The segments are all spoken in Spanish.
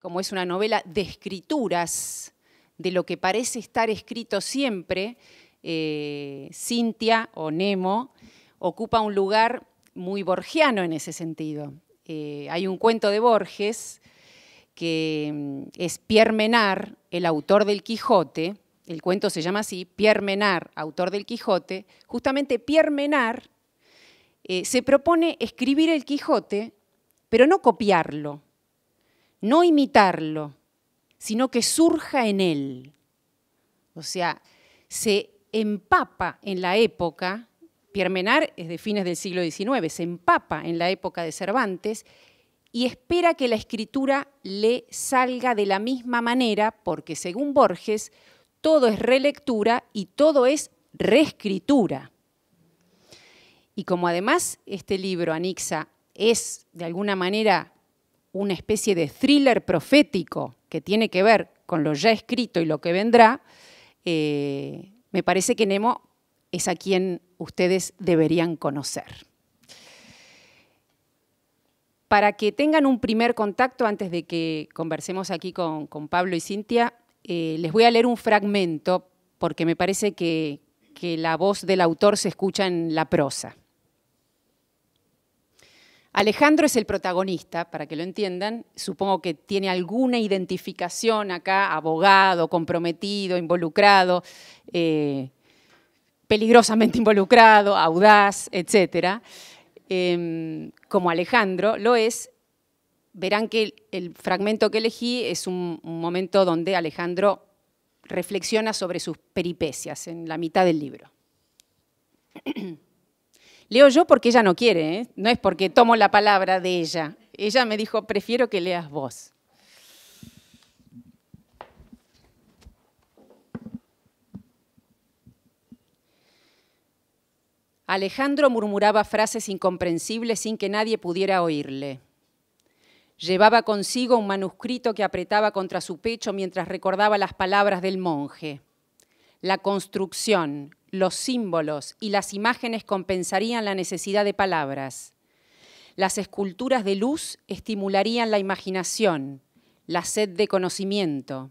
como es una novela de escrituras, de lo que parece estar escrito siempre, Cynthia o Nemo ocupa un lugar muy borgiano en ese sentido. Hay un cuento de Borges que es Pierre Menard, el autor del Quijote. El cuento se llama así, Pierre Menard, autor del Quijote. Justamente Pierre Menard se propone escribir el Quijote, pero no copiarlo, no imitarlo, sino que surja en él. O sea, se empapa en la época, Pierre Menard es de fines del siglo XIX, se empapa en la época de Cervantes y espera que la escritura le salga de la misma manera, porque según Borges, todo es relectura y todo es reescritura. Y como además este libro, Anixa, es de alguna manera una especie de thriller profético que tiene que ver con lo ya escrito y lo que vendrá, me parece que Nemo es a quien ustedes deberían conocer. Para que tengan un primer contacto, antes de que conversemos aquí con Pablo y Cynthia, les voy a leer un fragmento, porque me parece que la voz del autor se escucha en la prosa. Alejandro es el protagonista, para que lo entiendan. Supongo que tiene alguna identificación acá, abogado, comprometido, involucrado, peligrosamente involucrado, audaz, etc. Como Alejandro lo es, verán que el fragmento que elegí es un momento donde Alejandro reflexiona sobre sus peripecias, en la mitad del libro. Leo yo porque ella no quiere, no es porque tomo la palabra de ella. Ella me dijo, prefiero que leas vos. Alejandro murmuraba frases incomprensibles sin que nadie pudiera oírle. Llevaba consigo un manuscrito que apretaba contra su pecho mientras recordaba las palabras del monje. La construcción, los símbolos y las imágenes compensarían la necesidad de palabras. Las esculturas de luz estimularían la imaginación, la sed de conocimiento.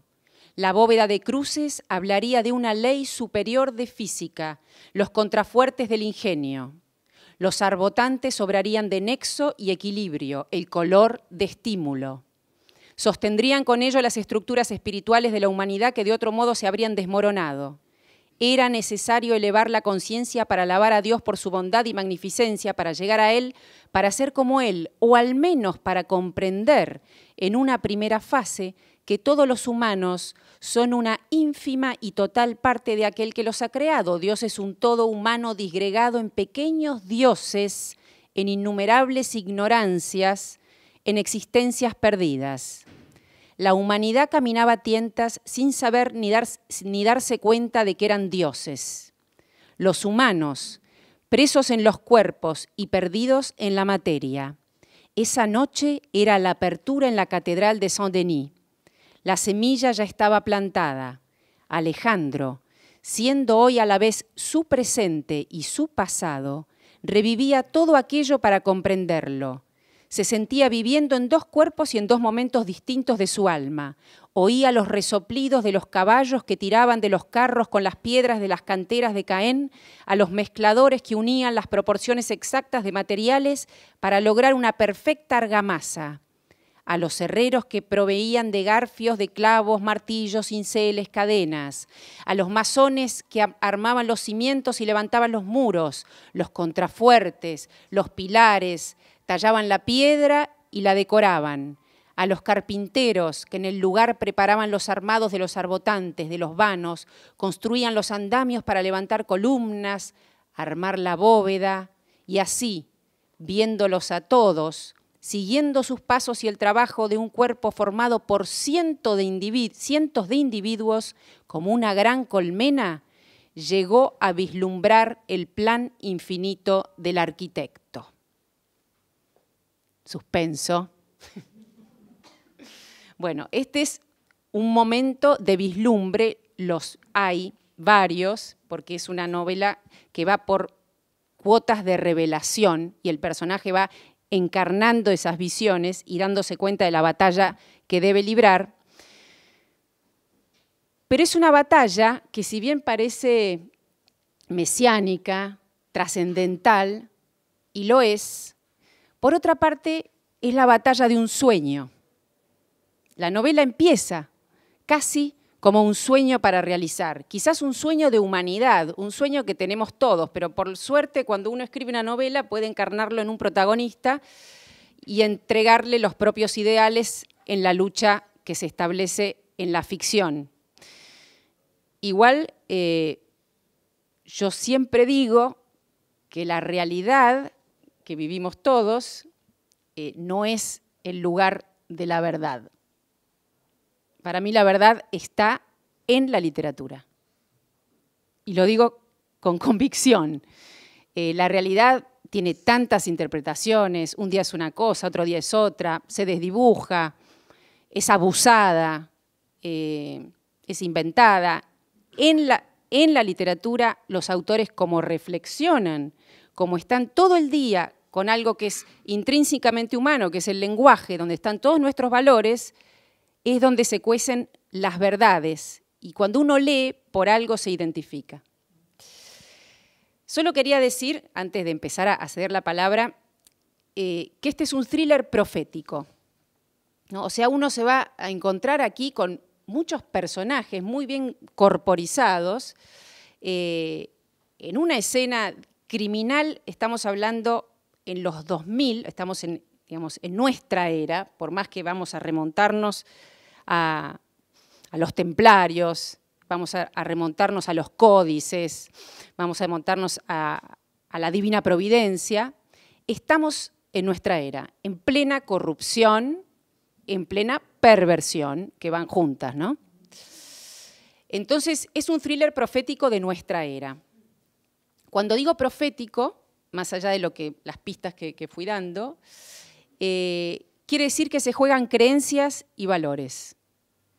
La bóveda de cruces hablaría de una ley superior de física, los contrafuertes del ingenio. Los arbotantes obrarían de nexo y equilibrio, el color de estímulo. Sostendrían con ello las estructuras espirituales de la humanidad que de otro modo se habrían desmoronado. Era necesario elevar la conciencia para alabar a Dios por su bondad y magnificencia, para llegar a Él, para ser como Él, o al menos para comprender en una primera fase que todos los humanos son una ínfima y total parte de aquel que los ha creado. Dios es un todo humano disgregado en pequeños dioses, en innumerables ignorancias, en existencias perdidas. La humanidad caminaba a tientas sin saber ni darse cuenta de que eran dioses. Los humanos, presos en los cuerpos y perdidos en la materia. Esa noche era la apertura en la catedral de Saint-Denis. La semilla ya estaba plantada. Alejandro, siendo hoy a la vez su presente y su pasado, revivía todo aquello para comprenderlo. Se sentía viviendo en dos cuerpos y en dos momentos distintos de su alma. Oía los resoplidos de los caballos que tiraban de los carros con las piedras de las canteras de Caen, a los mezcladores que unían las proporciones exactas de materiales para lograr una perfecta argamasa, a los herreros que proveían de garfios, de clavos, martillos, cinceles, cadenas, a los masones que armaban los cimientos y levantaban los muros, los contrafuertes, los pilares, tallaban la piedra y la decoraban, a los carpinteros que en el lugar preparaban los armados de los arbotantes, de los vanos, construían los andamios para levantar columnas, armar la bóveda, y así, viéndolos a todos, siguiendo sus pasos y el trabajo de un cuerpo formado por cientos de individuos, como una gran colmena, llegó a vislumbrar el plan infinito del arquitecto. Suspenso. Bueno, este es un momento de vislumbre, los hay varios, porque es una novela que va por cuotas de revelación y el personaje va encarnando esas visiones y dándose cuenta de la batalla que debe librar. Pero es una batalla que, si bien parece mesiánica, trascendental, y lo es, por otra parte es la batalla de un sueño. La novela empieza casi como un sueño para realizar, quizás un sueño de humanidad, un sueño que tenemos todos, pero por suerte cuando uno escribe una novela puede encarnarlo en un protagonista y entregarle los propios ideales en la lucha que se establece en la ficción. Igual, yo siempre digo que la realidad que vivimos todos no es el lugar de la verdad. Para mí la verdad está en la literatura. Y lo digo con convicción. La realidad tiene tantas interpretaciones, un día es una cosa, otro día es otra, se desdibuja, es abusada, es inventada. En la literatura los autores como reflexionan, como están todo el día con algo que es intrínsecamente humano, que es el lenguaje, donde están todos nuestros valores, es donde se cuecen las verdades. Y cuando uno lee, por algo se identifica. Solo quería decir, antes de empezar a ceder la palabra, que este es un thriller profético, ¿no? O sea, uno se va a encontrar aquí con muchos personajes muy bien corporizados. En una escena criminal, estamos hablando en los 2000, estamos en nuestra era, por más que vamos a remontarnos a los templarios, vamos a remontarnos a los códices, vamos a remontarnos a la divina providencia, estamos en nuestra era, en plena corrupción, en plena perversión, que van juntas, ¿no? Entonces, es un thriller profético de nuestra era. Cuando digo profético, más allá de las pistas que fui dando, quiere decir que se juegan creencias y valores.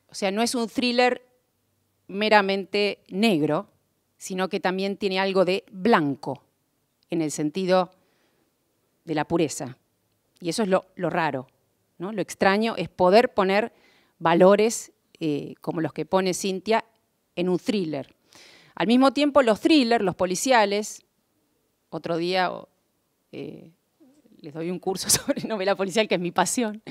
O sea, no es un thriller meramente negro, sino que también tiene algo de blanco, en el sentido de la pureza. Y eso es lo raro, ¿no? Lo extraño es poder poner valores como los que pone Cintia en un thriller. Al mismo tiempo, los thrillers, los policiales, otro día les doy un curso sobre novela policial, que es mi pasión,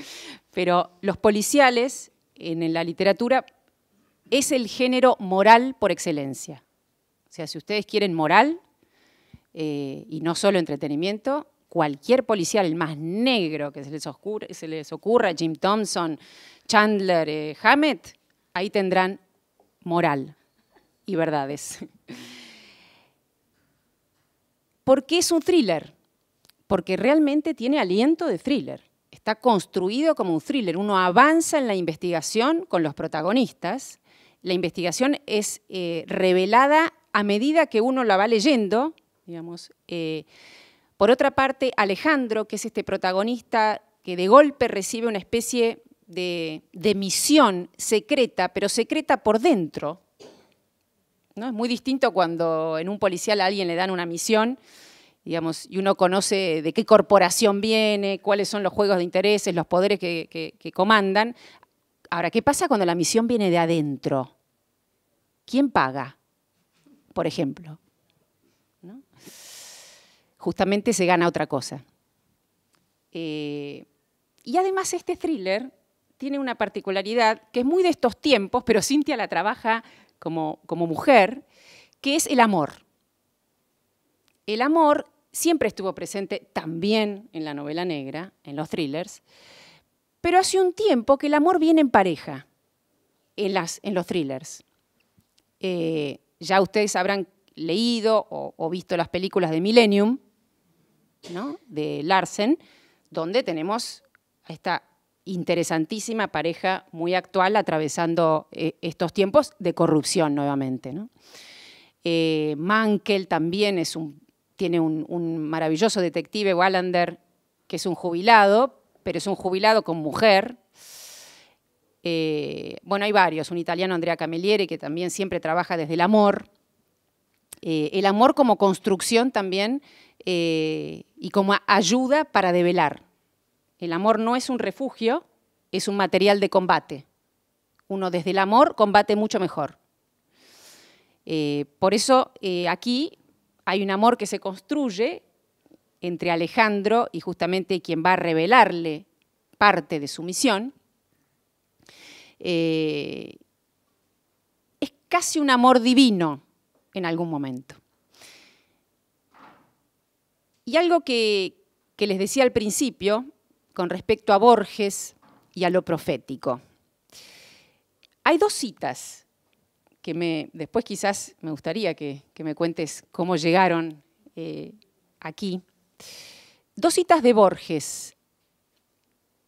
pero los policiales en la literatura es el género moral por excelencia. O sea, si ustedes quieren moral y no solo entretenimiento, cualquier policial, el más negro que se les ocurra, Jim Thompson, Chandler, Hammett, ahí tendrán moral y verdades. ¿Por qué es un thriller? Porque realmente tiene aliento de thriller. Está construido como un thriller. Uno avanza en la investigación con los protagonistas. La investigación es revelada a medida que uno la va leyendo, digamos. Por otra parte, Alejandro, que es este protagonista que de golpe recibe una especie de misión secreta, pero secreta por dentro, ¿no? Es muy distinto cuando en un policial a alguien le dan una misión, digamos, y uno conoce de qué corporación viene, cuáles son los juegos de intereses, los poderes que comandan. Ahora, ¿qué pasa cuando la misión viene de adentro? ¿Quién paga, por ejemplo? ¿No? Justamente se gana otra cosa. Y además este thriller tiene una particularidad que es muy de estos tiempos, pero Cintia la trabaja como mujer, que es el amor. El amor siempre estuvo presente también en la novela negra, en los thrillers, pero hace un tiempo que el amor viene en pareja en los thrillers. Ya ustedes habrán leído o visto las películas de Millennium, ¿no?, de Larsen, donde tenemos a esta interesantísima pareja muy actual atravesando estos tiempos de corrupción nuevamente, ¿no? Mankell también tiene un maravilloso detective, Wallander, que es un jubilado, pero es un jubilado con mujer. Bueno, hay varios, un italiano, Andrea Camilleri, que también siempre trabaja desde el amor como construcción también y como ayuda para develar, El amor no es un refugio, es un material de combate. Uno desde el amor combate mucho mejor. Por eso aquí hay un amor que se construye entre Alejandro y justamente quien va a revelarle parte de su misión. Es casi un amor divino en algún momento. Y algo que les decía al principio, con respecto a Borges y a lo profético. Hay dos citas que después quizás me gustaría que me cuentes cómo llegaron aquí. Dos citas de Borges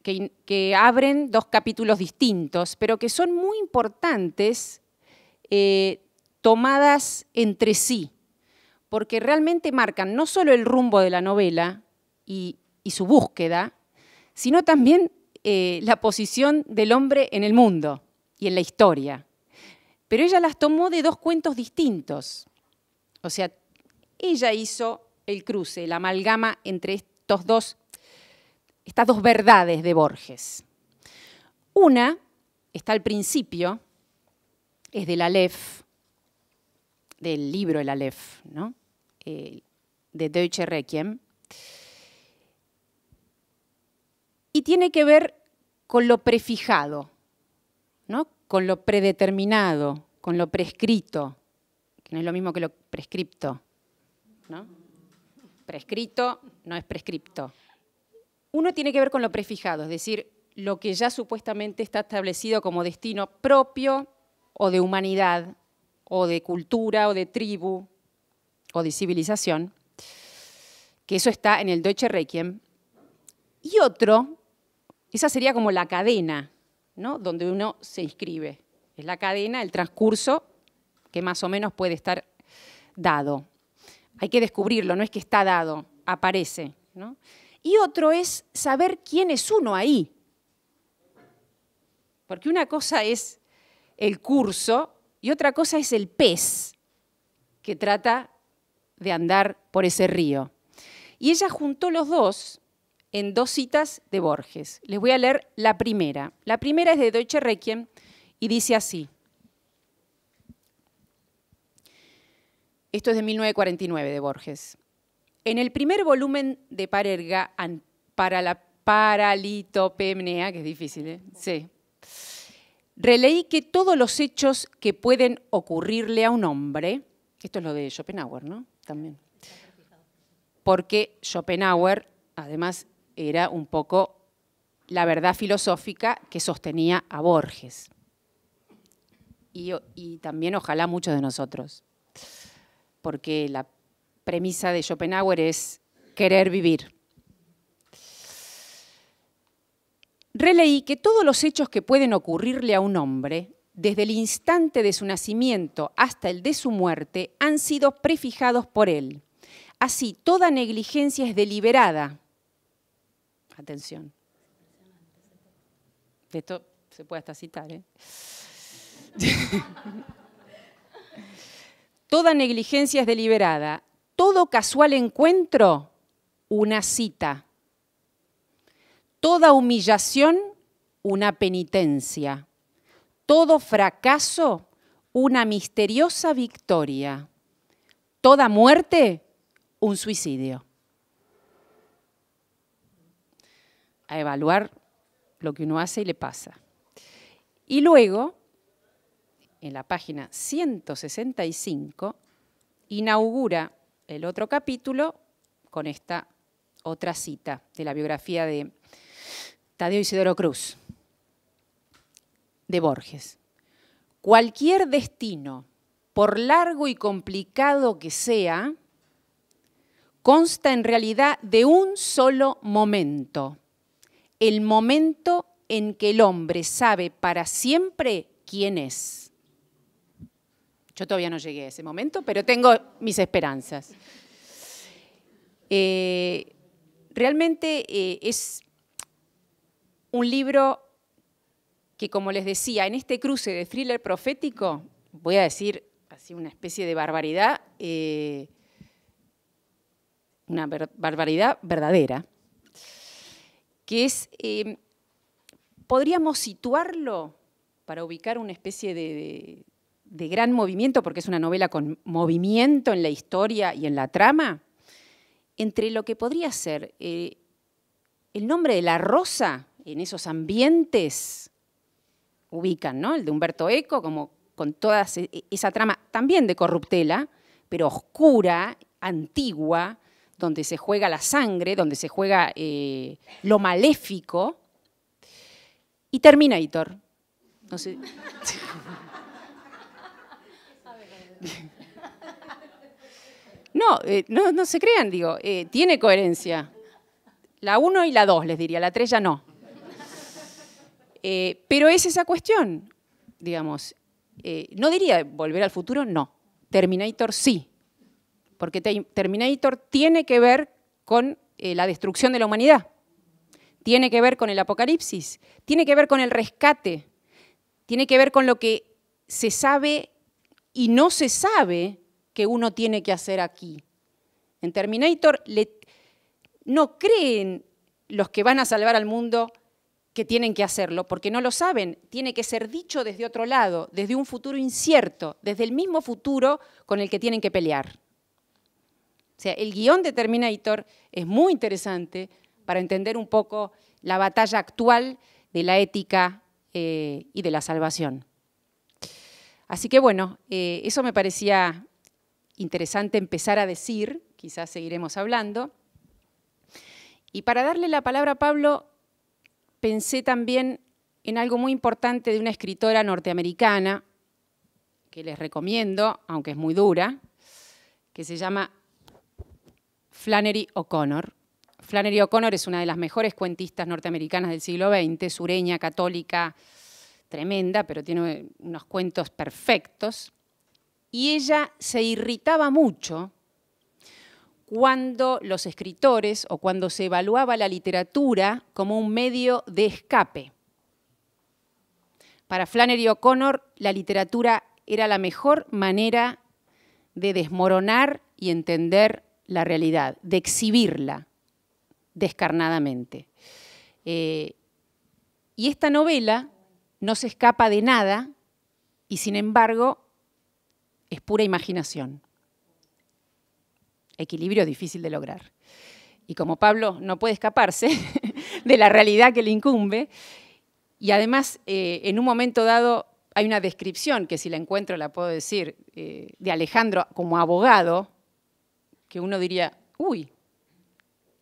que abren dos capítulos distintos, pero que son muy importantes, tomadas entre sí, porque realmente marcan no solo el rumbo de la novela y su búsqueda, sino también la posición del hombre en el mundo y en la historia. Pero ella las tomó de dos cuentos distintos. O sea, ella hizo el cruce, la amalgama entre estas dos verdades de Borges. Una está al principio, es del Aleph, del libro El Aleph, ¿no? De Deutsche Requiem, y tiene que ver con lo prefijado, ¿no? Con lo predeterminado, con lo prescrito, que no es lo mismo que lo prescripto, ¿no? Prescrito no es prescripto. Uno tiene que ver con lo prefijado, es decir, lo que ya supuestamente está establecido como destino propio o de humanidad, o de cultura, o de tribu, o de civilización, que eso está en el Deutsche Requiem. Y otro, esa sería como la cadena, ¿no? Donde uno se inscribe. Es la cadena, el transcurso que más o menos puede estar dado. Hay que descubrirlo, no es que está dado, aparece, ¿no? Y otro es saber quién es uno ahí. Porque una cosa es el curso y otra cosa es el pez que trata de andar por ese río. Y ella juntó los dos en dos citas de Borges. Les voy a leer la primera. La primera es de Deutsche Requiem y dice así. Esto es de 1949 de Borges. En el primer volumen de Parerga, para la Paralitopemnea, que es difícil, sí, releí que todos los hechos que pueden ocurrirle a un hombre, esto es lo de Schopenhauer, ¿no? También. Porque Schopenhauer, además, era un poco la verdad filosófica que sostenía a Borges. Y también, ojalá, muchos de nosotros. Porque la premisa de Schopenhauer es querer vivir. Releí que todos los hechos que pueden ocurrirle a un hombre, desde el instante de su nacimiento hasta el de su muerte, han sido prefijados por él. Así, toda negligencia es deliberada. Atención. De esto se puede hasta citar, ¿eh? Toda negligencia es deliberada. Todo casual encuentro, una cita. Toda humillación, una penitencia. Todo fracaso, una misteriosa victoria. Toda muerte, un suicidio. A evaluar lo que uno hace y le pasa. Y luego, en la página 165, inaugura el otro capítulo con esta otra cita de la biografía de Tadeo Isidoro Cruz, de Borges. Cualquier destino, por largo y complicado que sea, consta en realidad de un solo momento, el momento en que el hombre sabe para siempre quién es. Yo todavía no llegué a ese momento, pero tengo mis esperanzas. Realmente es un libro que, como les decía, en este cruce de thriller profético, voy a decir así una especie de barbaridad, una barbaridad verdadera. que es, podríamos situarlo para ubicar una especie de gran movimiento, porque es una novela con movimiento en la historia y en la trama, entre lo que podría ser el nombre de la rosa en esos ambientes, ubican, ¿no? El de Umberto Eco, como con toda esa trama también de corruptela, pero oscura, antigua, donde se juega la sangre, donde se juega lo maléfico, y Terminator. No sé. No se crean, digo, tiene coherencia. La 1 y la 2, les diría, la 3 ya no. Pero es esa cuestión, digamos. No diría Volver al Futuro, no. Terminator sí, porque Terminator tiene que ver con la destrucción de la humanidad, tiene que ver con el apocalipsis, tiene que ver con el rescate, tiene que ver con lo que se sabe y no se sabe que uno tiene que hacer aquí. En Terminator no creen los que van a salvar al mundo que tienen que hacerlo, porque no lo saben. Tiene que ser dicho desde otro lado, desde un futuro incierto, desde el mismo futuro con el que tienen que pelear. O sea, el guión de Terminator es muy interesante para entender un poco la batalla actual de la ética y de la salvación. Así que bueno, eso me parecía interesante empezar a decir, quizás seguiremos hablando. Y para darle la palabra a Pablo, pensé también en algo muy importante de una escritora norteamericana, que les recomiendo, aunque es muy dura, que se llama Flannery O'Connor. Flannery O'Connor es una de las mejores cuentistas norteamericanas del siglo XX, sureña, católica, tremenda, pero tiene unos cuentos perfectos. Y ella se irritaba mucho cuando los escritores o cuando se evaluaba la literatura como un medio de escape. Para Flannery O'Connor, la literatura era la mejor manera de desmoronar y entender la realidad, de exhibirla descarnadamente. Y esta novela no se escapa de nada y, sin embargo, es pura imaginación. Equilibrio difícil de lograr. Y como Pablo no puede escaparse de la realidad que le incumbe, y además en un momento dado hay una descripción, que si la encuentro la puedo decir, de Alejandro como abogado, que uno diría, uy,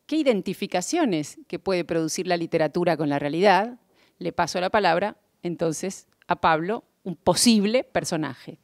qué identificaciones que puede producir la literatura con la realidad. Le paso la palabra entonces a Pablo, un posible personaje.